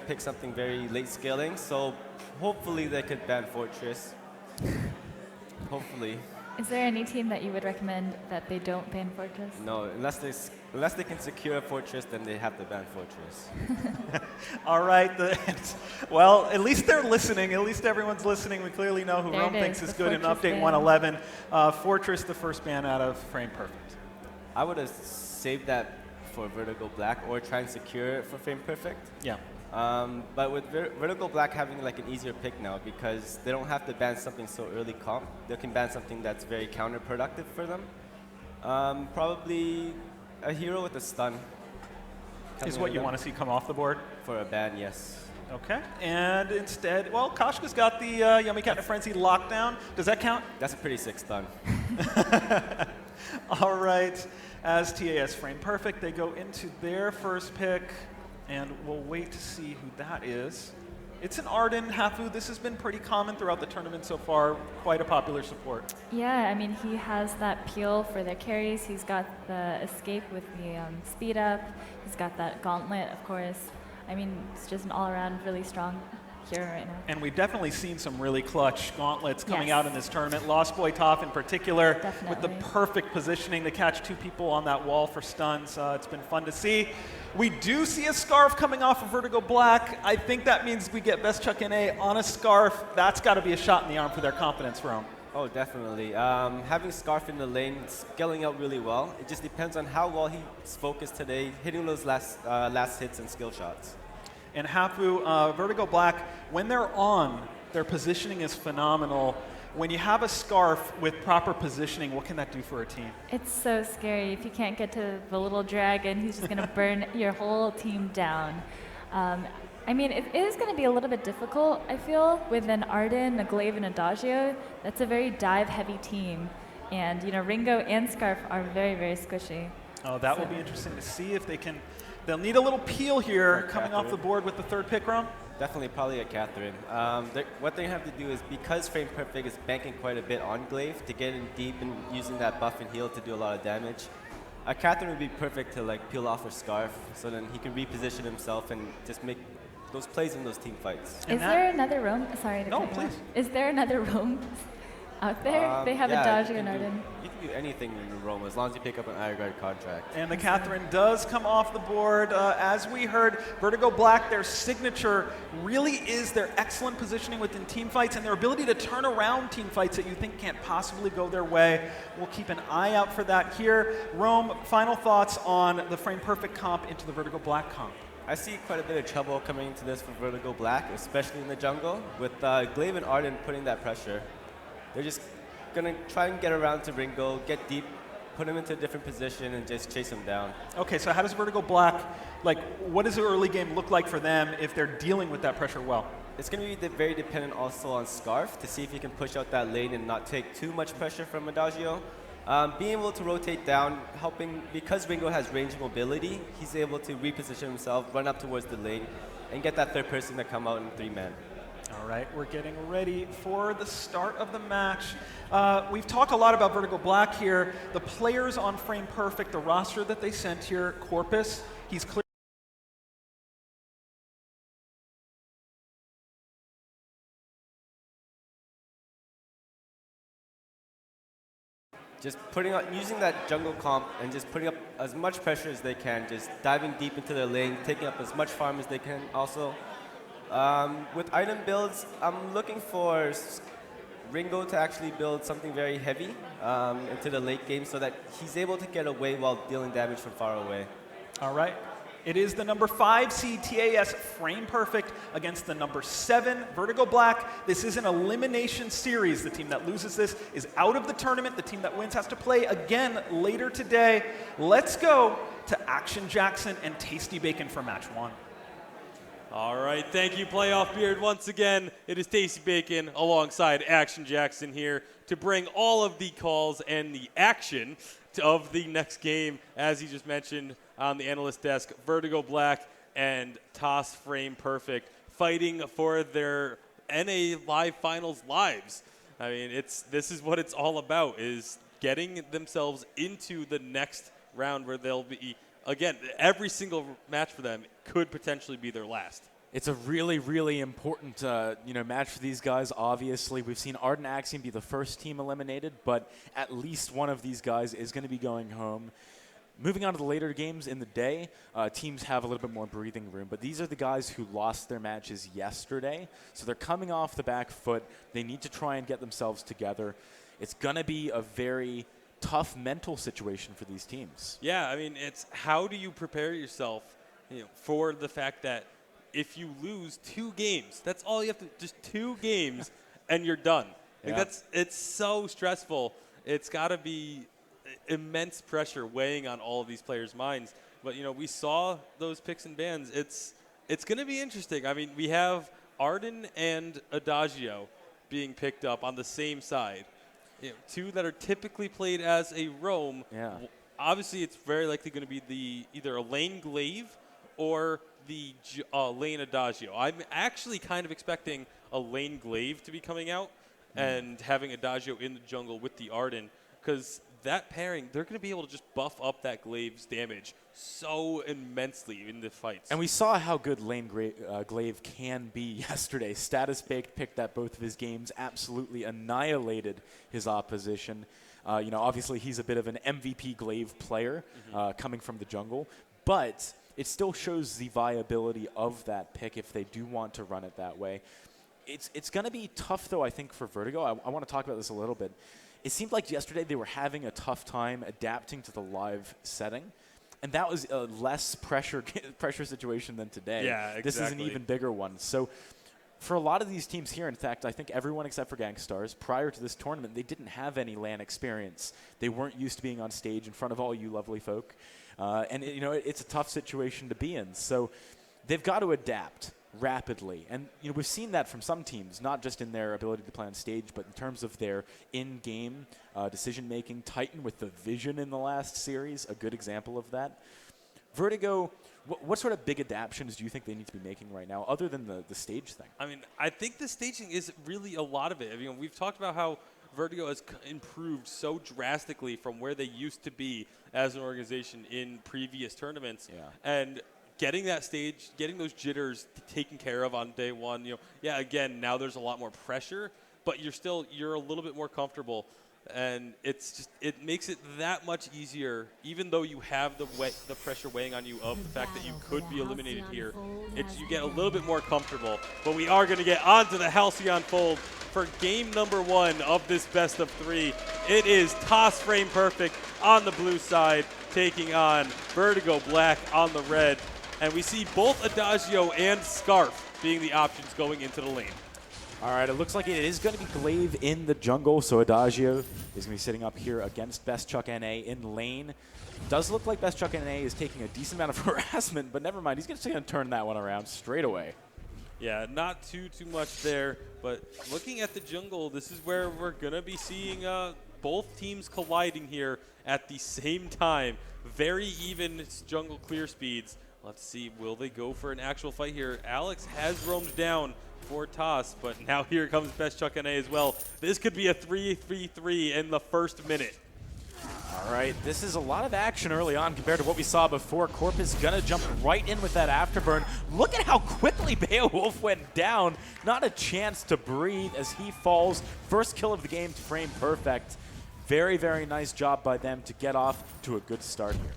pick something very late scaling, so hopefully they could ban Fortress. Hopefully. Is there any team that you would recommend that they don't ban Fortress? No, unless they can secure a Fortress, then they have to ban Fortress. All right. Well, at least they're listening. At least everyone's listening. We clearly know who Rome thinks is good in Update 111. Fortress, the first ban out of Frame Perfect. I would have saved that for Vertigo Black or try and secure it for Frame Perfect. Yeah. But with Vertigo Black having like an easier pick now because they don't have to ban something so early comp. They can ban something that's very counterproductive for them. Probably a hero with a stun. Is what you want to see come off the board? For a ban, yes. Okay. And instead, well, Koshka's got the Yummy Cat and Frenzy lockdown. Does that count? That's a pretty sick stun. All right. As TAS Frame Perfect, they go into their first pick. And we'll wait to see who that is. It's an Arden Hafu. This has been pretty common throughout the tournament so far. Quite a popular support. Yeah, I mean, he has that peel for the carries. He's got the escape with the speed up. He's got that gauntlet, of course. I mean, it's just an all-around really strong hero right now. And we've definitely seen some really clutch gauntlets coming out in this tournament. Lost Boy Toph in particular with the perfect positioning to catch two people on that wall for stuns. It's been fun to see. We do see a Scarf coming off of Vertigo Black. I think that means we get Best Chuck NA on a Scarf. That's got to be a shot in the arm for their confidence, Rome. Oh, definitely. Having Scarf in the lane, scaling out really well. It just depends on how well he's focused today, hitting those last hits and skill shots. And Hafu, Vertigo Black, when they're on, their positioning is phenomenal. When you have a Scarf with proper positioning, what can that do for a team? It's so scary. If you can't get to the little dragon, he's just going to burn your whole team down. I mean, it is going to be a little bit difficult, I feel, with an Arden, a Glaive, and Adagio. That's a very dive-heavy team. And, you know, Ringo and Scarf are very, very squishy. Oh, that will be interesting to see if they can. They'll need a little peel here coming off the board with the third pick, Rome. Definitely probably a Catherine. What they have to do is, because Frame Perfect is banking quite a bit on Glaive to get in deep and using that buff and heal to do a lot of damage, a Catherine would be perfect to like peel off a Scarf so then he can reposition himself and just make those plays in those team fights. Is there another Rome? Sorry to cut you off. Is there another Rome out there? They have Adagio and Arden. You can do anything in Rome as long as you pick up an Iron Guard contract. And the Catherine does come off the board. As we heard, Vertigo Black, their signature really is their excellent positioning within team fights and their ability to turn around team fights that you think can't possibly go their way. We'll keep an eye out for that here. Rome, final thoughts on the Frame Perfect comp into the Vertigo Black comp? I see quite a bit of trouble coming into this for Vertigo Black, especially in the jungle, with Glaive and Arden putting that pressure. They're just going to try and get around to Ringo, get deep, put him into a different position, and just chase him down. Okay, so how does Vertigo Black, like, what does the early game look like for them if they're dealing with that pressure well? It's going to be very dependent also on Scarf to see if he can push out that lane and not take too much pressure from Adagio. Being able to rotate down, helping, because Ringo has range mobility, he's able to reposition himself, run up towards the lane, and get that third person to come out in 3-man. All right, we're getting ready for the start of the match. We've talked a lot about Vertigo Black here. The players on Frame Perfect, the roster that they sent here, Corpus, he's clear. Just using that jungle comp and just putting up as much pressure as they can, just diving deep into their lane, taking up as much farm as they can also. With item builds, I'm looking for Ringo to actually build something very heavy into the late game so that he's able to get away while dealing damage from far away. All right. It is the number 5 seed TAS Frame Perfect against the number 7 Vertigo Black. This is an elimination series. The team that loses this is out of the tournament. The team that wins has to play again later today. Let's go to Action Jackson and Tasty Bacon for match 1. All right, thank you, Playoff Beard. Once again, it is Tasty Bacon alongside Action Jackson here to bring all of the calls and the action of the next game. As he just mentioned on the analyst desk, Vertigo Black and TAS Frame Perfect fighting for their NA Live Finals lives. I mean, this is what it's all about, is getting themselves into the next round where they'll be, again, every single match for them could potentially be their last. It's a really, really important match for these guys, obviously. We've seen Arden Axiom be the first team eliminated, but at least one of these guys is going to be going home. Moving on to the later games in the day, teams have a little bit more breathing room, but these are the guys who lost their matches yesterday, so they're coming off the back foot. They need to try and get themselves together. It's going to be a very tough mental situation for these teams. Yeah, I mean, it's how do you prepare yourself for the fact that if you lose 2 games, that's all you have to, just 2 games, and you're done. Yeah. It's so stressful. It's got to be immense pressure weighing on all of these players' minds. But, we saw those picks and bans. It's going to be interesting. I mean, we have Arden and Adagio being picked up on the same side. 2 that are typically played as a roam. Yeah. Obviously, it's very likely going to be either a lane glaive or the lane Adagio. I'm actually kind of expecting a lane glaive to be coming out and having Adagio in the jungle with the Arden, because that pairing, they're going to be able to just buff up that glaive's damage so immensely in the fights. And we saw how good lane glaive can be yesterday. Status Baked picked that both of his games, absolutely annihilated his opposition. Obviously he's a bit of an MVP glaive player coming from the jungle, but it still shows the viability of that pick if they do want to run it that way. It's going to be tough, though, I think, for Vertigo. I want to talk about this a little bit. It seemed like yesterday they were having a tough time adapting to the live setting, and that was a less pressure situation than today. Yeah, exactly. This is an even bigger one. So for a lot of these teams here, in fact, I think everyone except for Gangstars, prior to this tournament, they didn't have any LAN experience. They weren't used to being on stage in front of all you lovely folk. And it's a tough situation to be in. So they've got to adapt rapidly. And we've seen that from some teams, not just in their ability to play on stage, but in terms of their in-game decision-making. Titan with the vision in the last series, a good example of that. Vertigo, what sort of big adaptations do you think they need to be making right now, other than the stage thing? I mean, I think the staging is really a lot of it. I mean, we've talked about how Vertigo has improved so drastically from where they used to be as an organization in previous tournaments. Yeah. And getting that stage, getting those jitters taken care of on day one, again, now there's a lot more pressure, but you're a little bit more comfortable. And it makes it that much easier, even though you have the pressure weighing on you of the fact that you could be eliminated here. You get a little bit more comfortable. But we are going to get onto the Halcyon Fold for game number 1 of this best of 3. It is TAS Frame Perfect on the blue side taking on Vertigo Black on the red. And we see both Adagio and Scarf being the options going into the lane. All right, it looks like it is going to be Glaive in the jungle, so Adagio is going to be sitting up here against Best Chuck NA in lane. Does look like Best Chuck NA is taking a decent amount of harassment, but never mind. He's just going to turn that one around straight away. Yeah, not too much there, but looking at the jungle, this is where we're going to be seeing both teams colliding here at the same time. Very even jungle clear speeds. Let's see, will they go for an actual fight here? Alex has roamed down for TAS, but now here comes Best Chuck NA as well. This could be a 3-3-3 in the first minute. All right, this is a lot of action early on compared to what we saw before. Corpus gonna jump right in with that afterburn. Look at how quickly Beowulf went down. Not a chance to breathe as he falls. First kill of the game to Frame Perfect. Very, very nice job by them to get off to a good start here.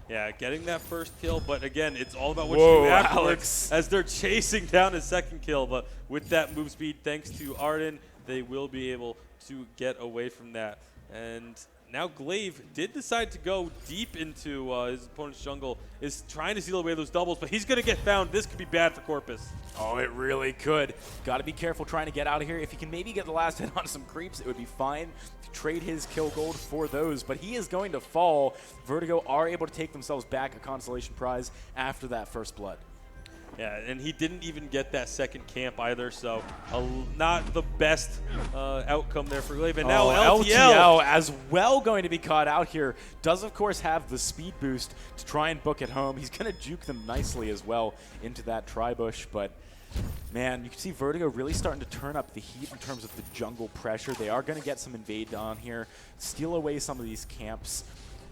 Yeah, getting that first kill, but again, it's all about what Whoa, you do afterwards Alex. as they're chasing down his second kill. But with that move speed, thanks to Arden, they will be able to get away from that. And now Glaive did decide to go deep into his opponent's jungle, is trying to seal away those doubles, but he's going to get found. This could be bad for Corpus. Oh, it really could. Got to be careful trying to get out of here. If he can maybe get the last hit on some creeps, it would be fine to trade his kill gold for those. But he is going to fall. Vertigo are able to take themselves back a consolation prize after that first blood. Yeah, and he didn't even get that second camp either, so not the best outcome there for Glaive. And now LTL as well going to be caught out here. Does, of course, have the speed boost to try and book it home. He's going to juke them nicely as well into that tri-bush, but man, you can see Vertigo really starting to turn up the heat in terms of the jungle pressure. They are going to get some invade on here, steal away some of these camps.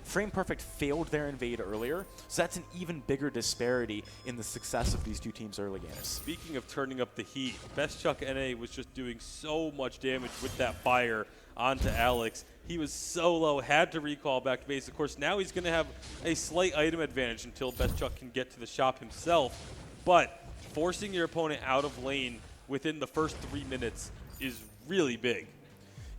Frame Perfect failed their invade earlier, so that's an even bigger disparity in the success of these two teams' early games. Speaking of turning up the heat, Best Chuck NA was just doing so much damage with that fire onto Alex. He was so low, had to recall back to base. Of course, now he's going to have a slight item advantage until Best Chuck can get to the shop himself. But forcing your opponent out of lane within the first 3 minutes is really big.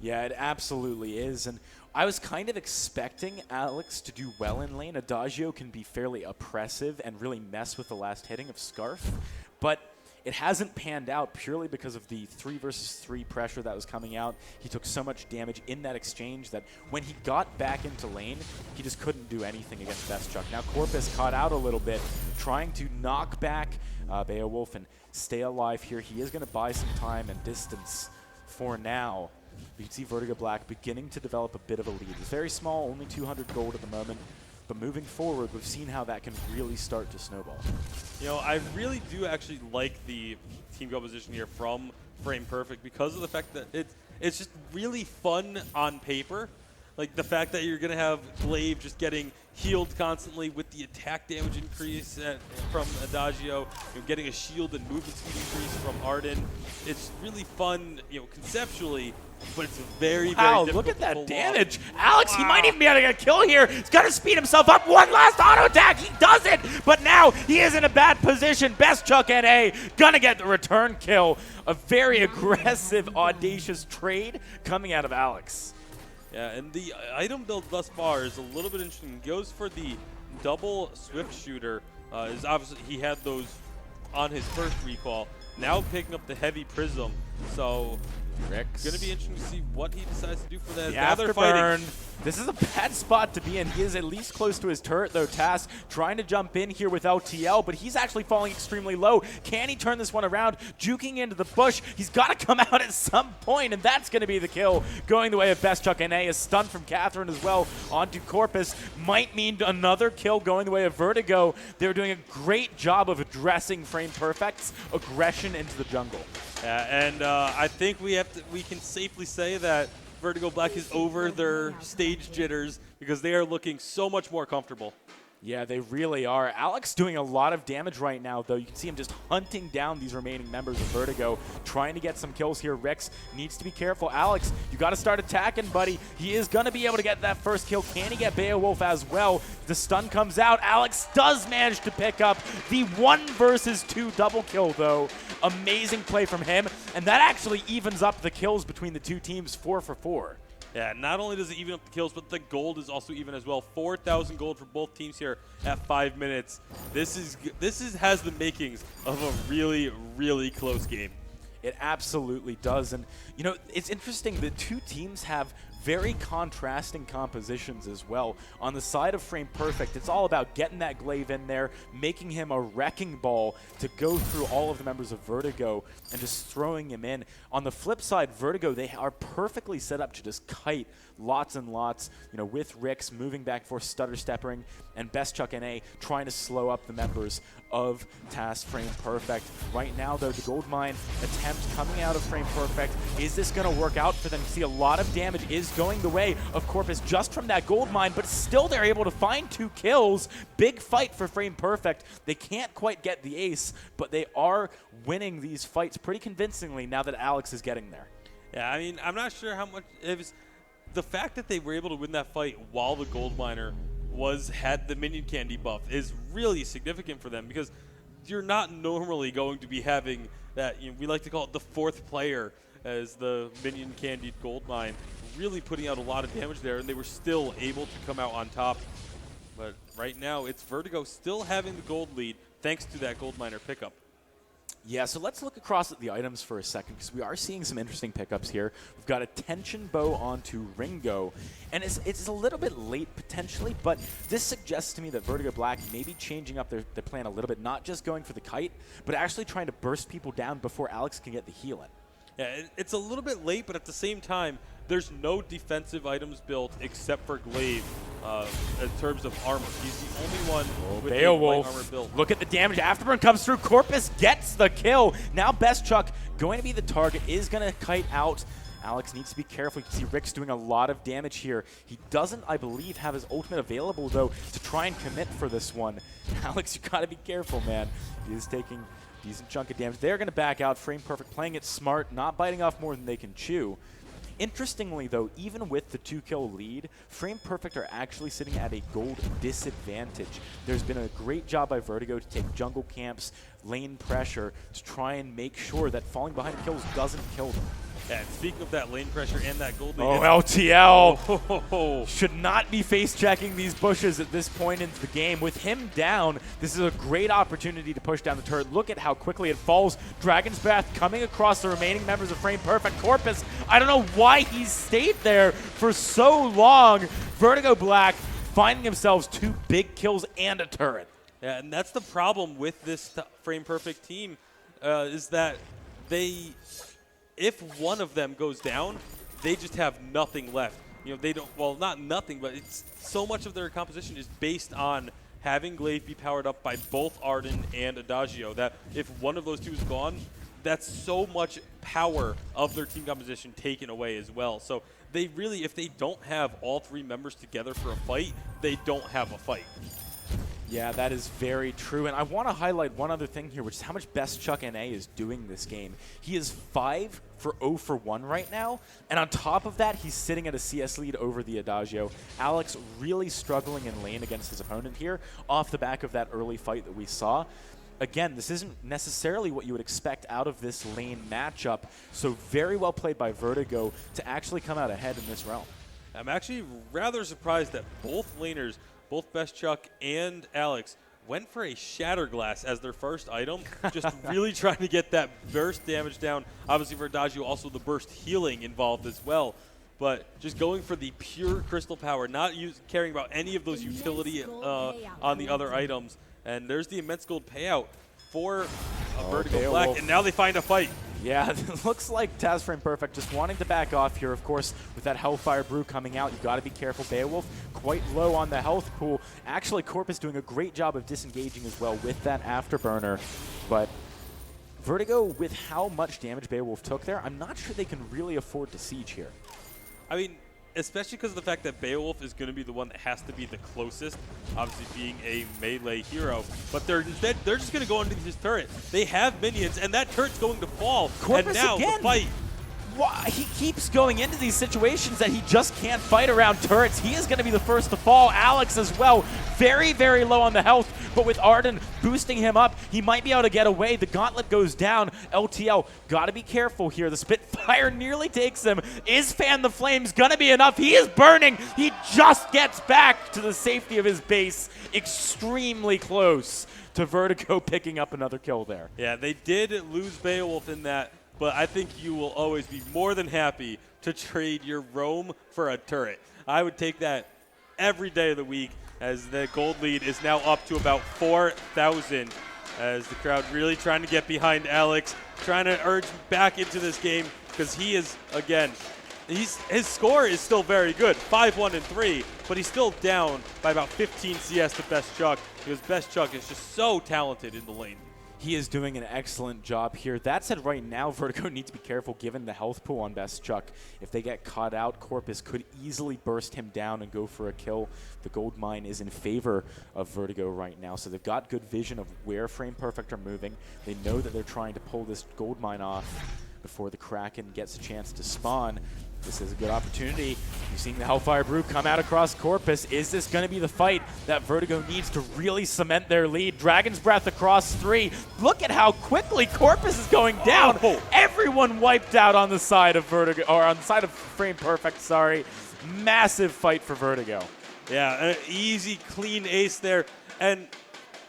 Yeah, it absolutely is. And I was kind of expecting Alex to do well in lane. Adagio can be fairly oppressive and really mess with the last hitting of Scarf. But it hasn't panned out purely because of the 3 versus 3 pressure that was coming out. He took so much damage in that exchange that when he got back into lane, he just couldn't do anything against Best Chuck. Now Corpus caught out a little bit, trying to knock back Beowulf and stay alive here. He is going to buy some time and distance for now. You can see Vertigo Black beginning to develop a bit of a lead. It's very small, only 200 gold at the moment. But moving forward, we've seen how that can really start to snowball. You know, I really do actually like the team composition here from Frame Perfect because of the fact that it's just really fun on paper. Like the fact that you're going to have Glaive just getting healed constantly with the attack damage increase from Adagio, getting a shield and movement speed increase from Arden. It's really fun, conceptually, but it's very, very difficult. Look at that damage. Off. Alex, he might even be able to get a kill here. He's got to speed himself up. One last auto attack. He does it, but now he is in a bad position. Best Chuck NA gonna get the return kill. A very aggressive, audacious trade coming out of Alex. Yeah, and the item build thus far is a little bit interesting. He goes for the double Swift Shooter. Is obviously he had those on his first recall. Now picking up the heavy Prism. So Rix. Going to be interesting to see what he decides to do for that. The Now they're fighting. This is a bad spot to be in. He is at least close to his turret, though. TAS trying to jump in here with LTL, but he's actually falling extremely low. Can he turn this one around? Juking into the bush. He's got to come out at some point, and that's going to be the kill. Going the way of Best Chuck NA. A stun from Catherine as well onto Corpus. Might mean another kill going the way of Vertigo. They're doing a great job of addressing Frame Perfect's aggression into the jungle. And I think we can safely say that Vertigo Black is over their stage jitters because they are looking so much more comfortable. Yeah, they really are. Alex doing a lot of damage right now, though. You can see him just hunting down these remaining members of Vertigo, trying to get some kills here. Rix needs to be careful. Alex, you got to start attacking, buddy. He is going to be able to get that first kill. Can he get Beowulf as well? The stun comes out. Alex does manage to pick up the 1 versus 2 double kill, though. Amazing play from him, and that actually evens up the kills between the two teams 4 for 4. Yeah, not only does it even up the kills, but the gold is also even as well. 4,000 gold for both teams here at 5 minutes. This has the makings of a really, really close game. It absolutely does. And, it's interesting. The two teams have very contrasting compositions as well. On the side of Frame Perfect, it's all about getting that Glaive in there, making him a wrecking ball to go through all of the members of Vertigo and just throwing him in. On the flip side, Vertigo, they are perfectly set up to just kite lots and lots, with Rix moving back for stutter stepping, and Best Chuck NA trying to slow up the members of TAS Frame Perfect. Right now, though, the gold mine attempt coming out of Frame Perfect. Is this going to work out for them? You see a lot of damage is going the way of Corpus just from that gold mine, but still they're able to find 2 kills. Big fight for Frame Perfect. They can't quite get the ace, but they are winning these fights pretty convincingly now that Alex is getting there. Yeah, I mean, I'm not sure how much it was. The fact that they were able to win that fight while the gold miner had the minion candy buff is really significant for them because you're not normally going to be having that. We like to call it the 4th player as the minion candied gold mine, really putting out a lot of damage there, and they were still able to come out on top. But right now, it's Vertigo still having the gold lead thanks to that gold miner pickup. Yeah, so let's look across at the items for a second because we are seeing some interesting pickups here. We've got a tension bow onto Ringo, and it's a little bit late potentially, but this suggests to me that Vertigo Black may be changing up their plan a little bit, not just going for the kite, but actually trying to burst people down before Alex can get the heal in. Yeah, it's a little bit late, but at the same time, there's no defensive items built except for Glaive in terms of armor. He's the only one with Beowulf. armor built. Look at the damage. Afterburn comes through. Corpus gets the kill. Now Best Chuck going to be the target, is going to kite out Alex needs to be careful. You can see Rick's doing a lot of damage here. He doesn't, I believe, have his ultimate available, though, to try and commit for this one. Alex, you got to be careful, man. He is taking a decent chunk of damage. They're going to back out. Frame Perfect playing it smart, not biting off more than they can chew. Interestingly, though, even with the 2-kill lead, Frame Perfect are actually sitting at a gold disadvantage. There's been a great job by Vertigo to take jungle camps, lane pressure, to try and make sure that falling behind kills doesn't kill them. Yeah, speaking of that lane pressure and that gold lead. Oh, LTL Oh. should not be face-checking these bushes at this point into the game. With him down, this is a great opportunity to push down the turret. Look at how quickly it falls. Dragon's Breath coming across the remaining members of Frame Perfect. Corpus, I don't know why he's stayed there for so long. Vertigo Black finding themselves 2 big kills and a turret. Yeah, and that's the problem with this Frame Perfect team, is that if one of them goes down, they just have nothing left. You know, they don't, well, not nothing, but it's so much of their composition is based on having Glaive be powered up by both Arden and Adagio, that if one of those two is gone, that's so much power of their team composition taken away as well. So they really, if they don't have all 3 members together for a fight, they don't have a fight. Yeah, that is very true. And I want to highlight one other thing here, which is how much Best Chuck NA is doing this game. He is 5 for 0 for 1 right now. And on top of that, he's sitting at a CS lead over the Adagio. Alex really struggling in lane against his opponent here off the back of that early fight that we saw. Again, this isn't necessarily what you would expect out of this lane matchup. So very well played by Vertigo to actually come out ahead in this realm. I'm actually rather surprised that both laners, both Best Chuck and Alex, went for a Shatter Glass as their first item, just really trying to get that burst damage down. Obviously for Adagio, also the burst healing involved as well. But just going for the pure crystal power, not caring about any of those utility on the other items. And there's the immense gold payout for Vertigo Black, and now they find a fight. Yeah, it looks like TAS Frame Perfect just wanting to back off here. Of course, with that Hellfire Brew coming out, you've got to be careful. Beowulf quite low on the health pool. Actually, Corpus doing a great job of disengaging as well with that Afterburner. But Vertigo, with how much damage Beowulf took there, I'm not sure they can really afford to siege here. I mean, especially because of the fact that Beowulf is going to be the one that has to be the closest, obviously being a melee hero. But they're just going to go into his turret. They have minions, and that turret's going to fall. Corpus and now again. The fight. Why? He keeps going into these situations that he just can't fight around turrets. He is going to be the first to fall. Alex as well, very, very low on the health, but with Arden boosting him up, he might be able to get away. The gauntlet goes down. LTL, got to be careful here. The Spitfire nearly takes him. Is Fan the Flames going to be enough? He is burning. He just gets back to the safety of his base. Extremely close to Vertigo picking up another kill there. Yeah, they did lose Beowulf in that, but I think you will always be more than happy to trade your roam for a turret. I would take that every day of the week, as the gold lead is now up to about 4,000, as the crowd really trying to get behind Alex, trying to urge back into this game, because he is, again, his score is still very good, 5-1-3, but he's still down by about 15 CS to Best Chuck, because Best Chuck is just so talented in the lane. He is doing an excellent job here. That said, right now, Vertigo needs to be careful given the health pool on Best Chuck. If they get caught out, Corpus could easily burst him down and go for a kill. The gold mine is in favor of Vertigo right now, so they've got good vision of where Frame Perfect are moving. They know that they're trying to pull this gold mine off before the Kraken gets a chance to spawn. This is a good opportunity. You've seen the Hellfire Brew come out across Corpus. Is this going to be the fight that Vertigo needs to really cement their lead? Dragon's Breath across 3. Look at how quickly Corpus is going down. Oh. Everyone wiped out on the side of Vertigo, or on the side of Frame Perfect, sorry. Massive fight for Vertigo. Yeah, an easy, clean ace there. And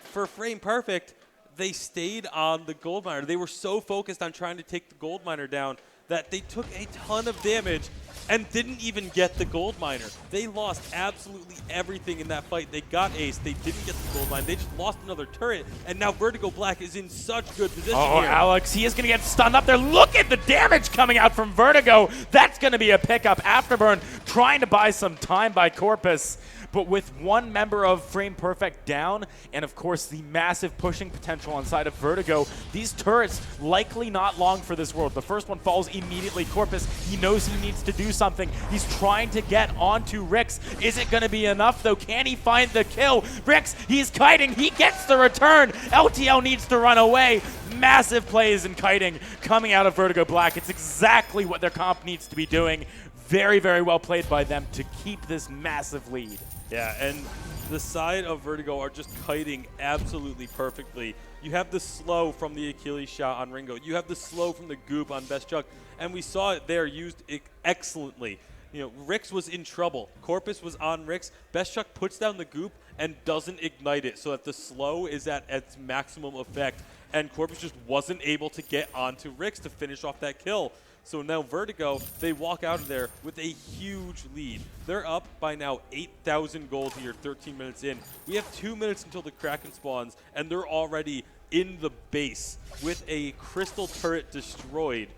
for Frame Perfect, they stayed on the gold miner. They were so focused on trying to take the gold miner down that they took a ton of damage and didn't even get the gold miner. They lost absolutely everything in that fight. They got ace. They didn't get the gold mine. They just lost another turret, and now Vertigo Black is in such good position here. Alex, he is going to get stunned up there. Look at the damage coming out from Vertigo. That's going to be a pickup. Afterburn trying to buy some time by Corpus. But with one member of Frame Perfect down, and of course the massive pushing potential on side of Vertigo, these turrets likely not long for this world. The first one falls immediately. Corpus, he knows he needs to do something. He's trying to get onto Rix. Is it going to be enough, though? Can he find the kill? Rix, he's kiting. He gets the return. LTL needs to run away. Massive plays in kiting coming out of Vertigo Black. It's exactly what their comp needs to be doing. Very, very well played by them to keep this massive lead. Yeah, and the side of Vertigo are just kiting absolutely perfectly. You have the slow from the Achilles shot on Ringo. You have the slow from the goop on Best Chuck, and we saw it there used excellently. You know, Rix was in trouble. Corpus was on Rix. Best Chuck puts down the goop and doesn't ignite it so that the slow is at its maximum effect, and Corpus just wasn't able to get onto Rix to finish off that kill. So now Vertigo, they walk out of there with a huge lead. They're up by now 8,000 gold here, 13 minutes in. We have 2 minutes until the Kraken spawns, and they're already in the base with a crystal turret destroyed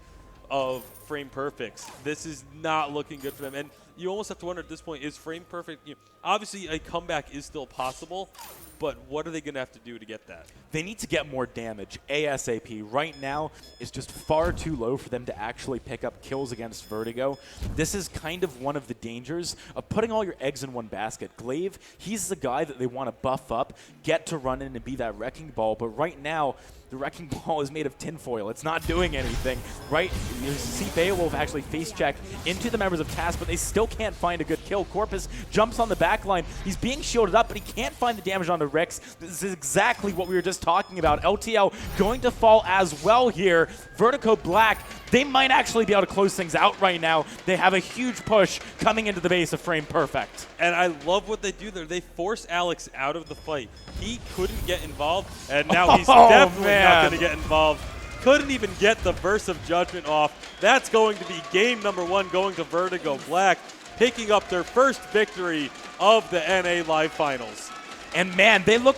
of Frame Perfects. This is not looking good for them. And you almost have to wonder at this point, is Frame Perfect, obviously a comeback is still possible, but what are they going to have to do to get that? They need to get more damage ASAP. Right now is just far too low for them to actually pick up kills against Vertigo. This is kind of one of the dangers of putting all your eggs in one basket. Glaive, he's the guy that they want to buff up, get to run in and be that wrecking ball, but right now, the wrecking ball is made of tinfoil. It's not doing anything, right? You see Beowulf actually face check into the members of TAS, but they still can't find a good kill. Corpus jumps on the back line. He's being shielded up, but he can't find the damage onto Rix. This is exactly what we were just talking about. LTL going to fall as well here. Vertigo Black, they might actually be able to close things out right now. They have a huge push coming into the base of Frame Perfect. And I love what they do there. They force Alex out of the fight. He couldn't get involved, and now he's definitely not going to get involved. Couldn't even get the Verse of Judgment off. That's going to be game number 1 going to Vertigo Black, picking up their first victory of the NA Live Finals. And man, they look